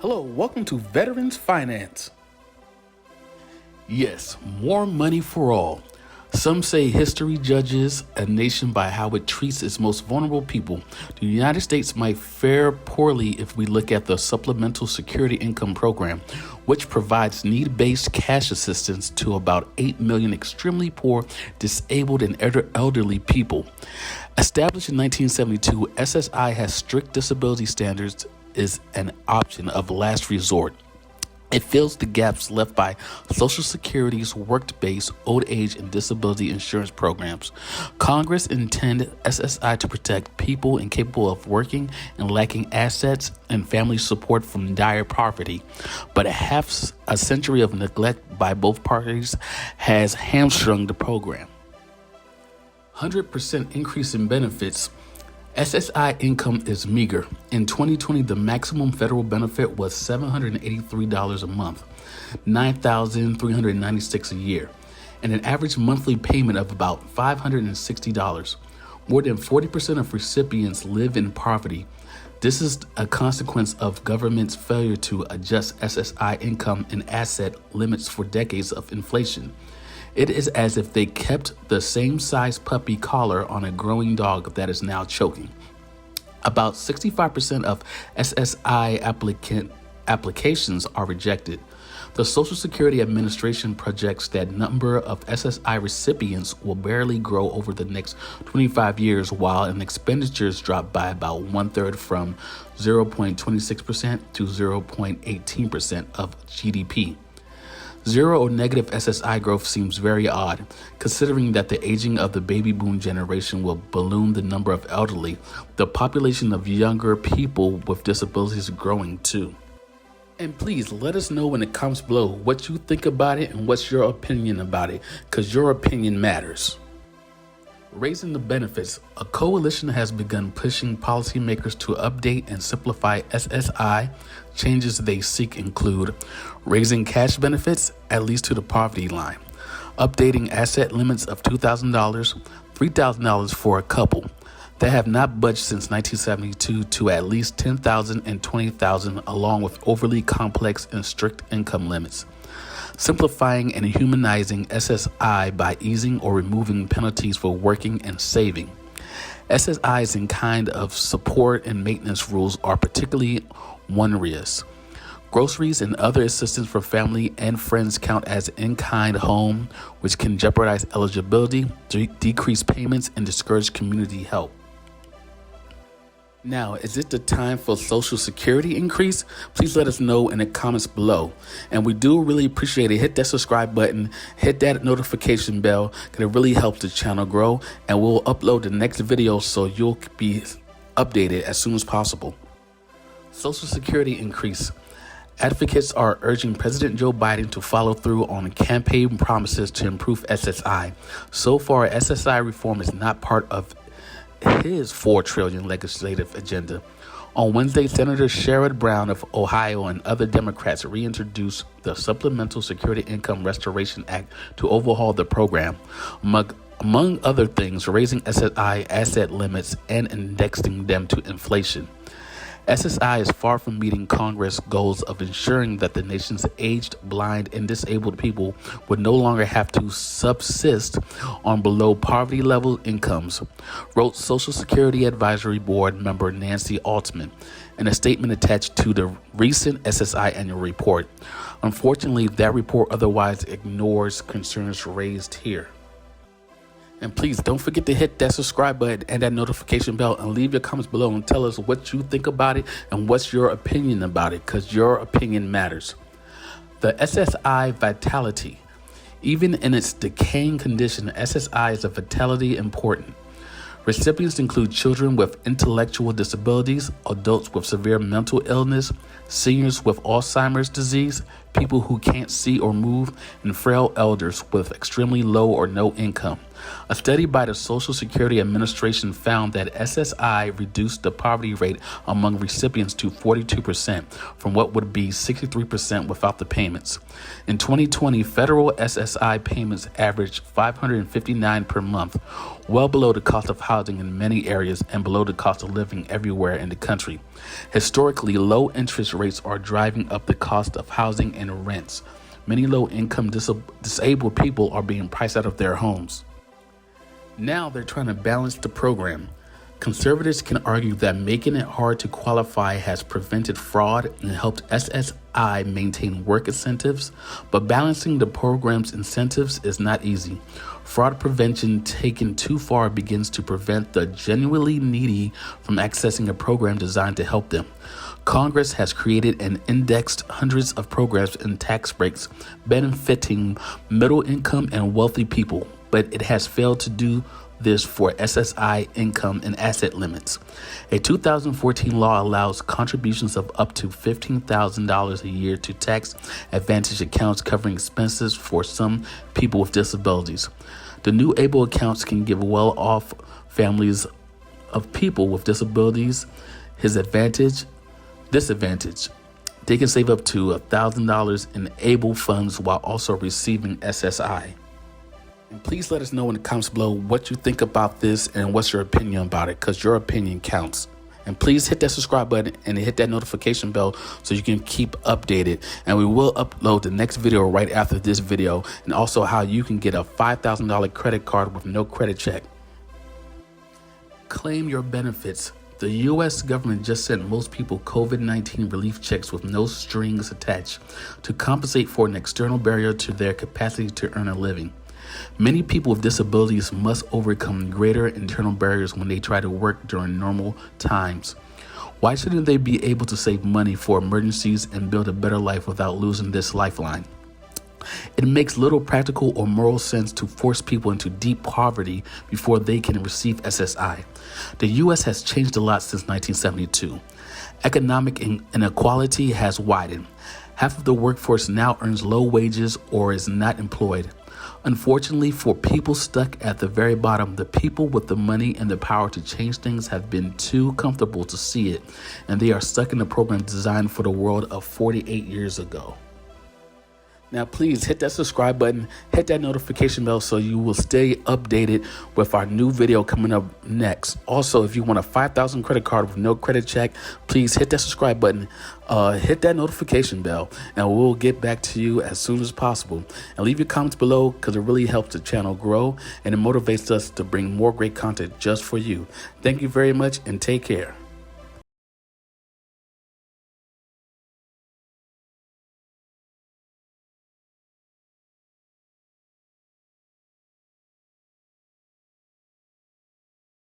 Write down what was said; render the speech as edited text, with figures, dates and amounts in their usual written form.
Hello, welcome to Veterans Finance. Yes, more money for all. Some say history judges a nation by how it treats its most vulnerable people. The United States might fare poorly if we look at the Supplemental Security Income Program, which provides need-based cash assistance to about 8 million extremely poor, disabled, and elderly people. Established in 1972, SSI has strict disability standards is an option of last resort. It fills the gaps left by Social Security's work-based old age and disability insurance programs. Congress intended SSI to protect people incapable of working and lacking assets and family support from dire poverty, but half a century of neglect by both parties has hamstrung the program. 100% increase in benefits. SSI income is meager. In 2020, the maximum federal benefit was $783 a month, $9,396 a year, and an average monthly payment of about $560. More than 40% of recipients live in poverty. This is a consequence of government's failure to adjust SSI income and asset limits for decades of inflation. It is as if they kept the same size puppy collar on a growing dog that is now choking. About 65% of SSI applications are rejected. The Social Security Administration projects that number of SSI recipients will barely grow over the next 25 years, while in expenditures drop by about one-third from 0.26% to 0.18% of GDP. Zero or negative SSI growth seems very odd, considering that the aging of the baby boom generation will balloon the number of elderly. The population of younger people with disabilities is growing too. And please let us know in the comments below what you think about it and what's your opinion about it, because your opinion matters. Raising the benefits. A coalition has begun pushing policymakers to update and simplify SSI. Changes they seek include raising cash benefits at least to the poverty line, updating asset limits of $2,000, $3,000 for a couple that have not budged since 1972 to at least $10,000 and $20,000, along with overly complex and strict income limits. Simplifying and humanizing SSI by easing or removing penalties for working and saving. SSIs in kind of support and maintenance rules are particularly onerous. Groceries and other assistance for family and friends count as in-kind home, which can jeopardize eligibility, decrease payments, and discourage community help. Now, is it the time for Social Security increase? Please let us know in the comments below. And we do really appreciate it. Hit that subscribe button, hit that notification bell, because it really helps the channel grow. And we'll upload the next video so you'll be updated as soon as possible. Social Security increase. Advocates are urging President Joe Biden to follow through on campaign promises to improve SSI. So far, SSI reform is not part of his $4 trillion legislative agenda. On Wednesday, Senator Sherrod Brown of Ohio and other Democrats reintroduced the Supplemental Security Income Restoration Act to overhaul the program, among other things, raising SSI asset limits and indexing them to inflation. SSI is far from meeting Congress' goals of ensuring that the nation's aged, blind, and disabled people would no longer have to subsist on below poverty level incomes, wrote Social Security Advisory Board member Nancy Altman in a statement attached to the recent SSI annual report. Unfortunately, that report otherwise ignores concerns raised here. And please don't forget to hit that subscribe button and that notification bell, and leave your comments below and tell us what you think about it and what's your opinion about it, because your opinion matters. The SSI vitality. Even in its decaying condition, SSI is a vitality important. Recipients include children with intellectual disabilities, adults with severe mental illness, seniors with Alzheimer's disease, people who can't see or move, and frail elders with extremely low or no income. A study by the Social Security Administration found that SSI reduced the poverty rate among recipients to 42% from what would be 63% without the payments. In 2020, federal SSI payments averaged $559 per month, well below the cost of housing in many areas and below the cost of living everywhere in the country. Historically, low interest rates are driving up the cost of housing and rents. Many low-income disabled people are being priced out of their homes. Now they're trying to balance the program. Conservatives can argue that making it hard to qualify has prevented fraud and helped SSI maintain work incentives, but balancing the program's incentives is not easy. Fraud prevention taken too far begins to prevent the genuinely needy from accessing a program designed to help them. Congress has created and indexed hundreds of programs and tax breaks benefiting middle income and wealthy people, but it has failed to do this for SSI income and asset limits. A 2014 law allows contributions of up to $15,000 a year to tax advantage accounts covering expenses for some people with disabilities. The new ABLE accounts can give well-off families of people with disabilities disadvantage. They can save up to $1,000 in ABLE funds while also receiving SSI. And please let us know in the comments below what you think about this and what's your opinion about it, because your opinion counts. And please hit that subscribe button and hit that notification bell so you can keep updated. And we will upload the next video right after this video, and also how you can get a $5,000 credit card with no credit check. Claim your benefits. The U.S. government just sent most people COVID-19 relief checks with no strings attached to compensate for an external barrier to their capacity to earn a living. Many people with disabilities must overcome greater internal barriers when they try to work during normal times. Why shouldn't they be able to save money for emergencies and build a better life without losing this lifeline? It makes little practical or moral sense to force people into deep poverty before they can receive SSI. The U.S. has changed a lot since 1972. Economic inequality has widened. Half of the workforce now earns low wages or is not employed. Unfortunately, for people stuck at the very bottom, the people with the money and the power to change things have been too comfortable to see it, and they are stuck in a program designed for the world of 48 years ago. Now, please hit that subscribe button, hit that notification bell so you will stay updated with our new video coming up next. Also, if you want a $5,000 credit card with no credit check, please hit that subscribe button, hit that notification bell, and we'll get back to you as soon as possible. And leave your comments below because it really helps the channel grow and it motivates us to bring more great content just for you. Thank you very much and take care.